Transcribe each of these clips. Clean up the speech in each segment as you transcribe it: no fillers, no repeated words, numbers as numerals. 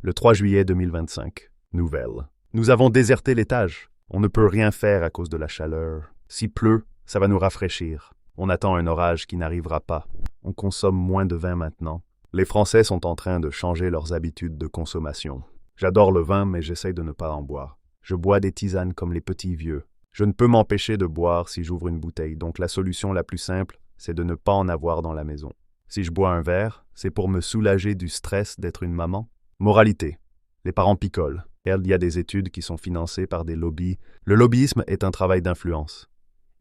Le 3 juillet 2025. Nouvelle. Nous avons déserté l'étage. On ne peut rien faire à cause de la chaleur. S'il pleut, ça va nous rafraîchir. On attend un orage qui n'arrivera pas. On consomme moins de vin maintenant. Les Français sont en train de changer leurs habitudes de consommation. J'adore le vin, mais j'essaye de ne pas en boire. Je bois des tisanes comme les petits vieux. Je ne peux m'empêcher de boire si j'ouvre une bouteille, donc la solution la plus simple, c'est de ne pas en avoir dans la maison. Si je bois un verre, c'est pour me soulager du stress d'être une maman. Moralité. Les parents picolent. Il y a des études qui sont financées par des lobbies. Le lobbyisme est un travail d'influence.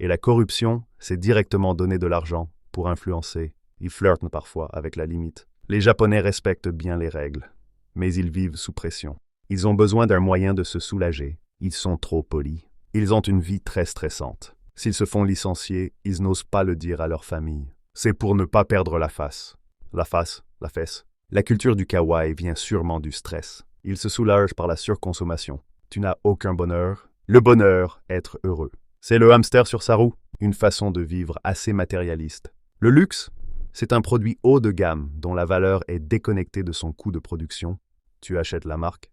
Et la corruption, c'est directement donner de l'argent pour influencer. Ils flirtent parfois avec la limite. Les Japonais respectent bien les règles, mais ils vivent sous pression. Ils ont besoin d'un moyen de se soulager. Ils sont trop polis. Ils ont une vie très stressante. S'ils se font licencier, ils n'osent pas le dire à leur famille. C'est pour ne pas perdre la face. La face, la fesse. La culture du kawaii vient sûrement du stress. Ils se soulagent par la surconsommation. Tu n'as aucun bonheur. Le bonheur, être heureux. C'est le hamster sur sa roue, une façon de vivre assez matérialiste. Le luxe, c'est un produit haut de gamme dont la valeur est déconnectée de son coût de production. Tu achètes la marque.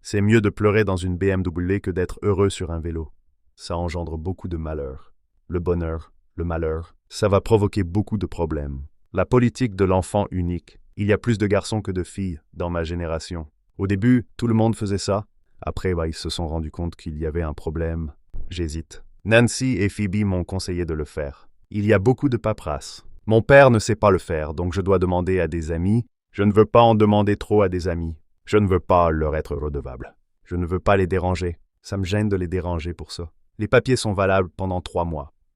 C'est mieux de pleurer dans une BMW que d'être heureux sur un vélo. Ça engendre beaucoup de malheur. Le bonheur, le malheur, ça va provoquer beaucoup de problèmes. La politique de l'enfant unique. Il y a plus de garçons que de filles dans ma génération. Au début, tout le monde faisait ça. Après, ils se sont rendus compte qu'il y avait un problème. J'hésite. Nancy et Phoebe m'ont conseillé de le faire. Il y a beaucoup de paperasse. Mon père ne sait pas le faire, donc je dois demander à des amis. Je ne veux pas en demander trop à des amis. Je ne veux pas leur être redevable. Je ne veux pas les déranger. Ça me gêne de les déranger pour ça. Les papiers sont valables pendant 3 mois.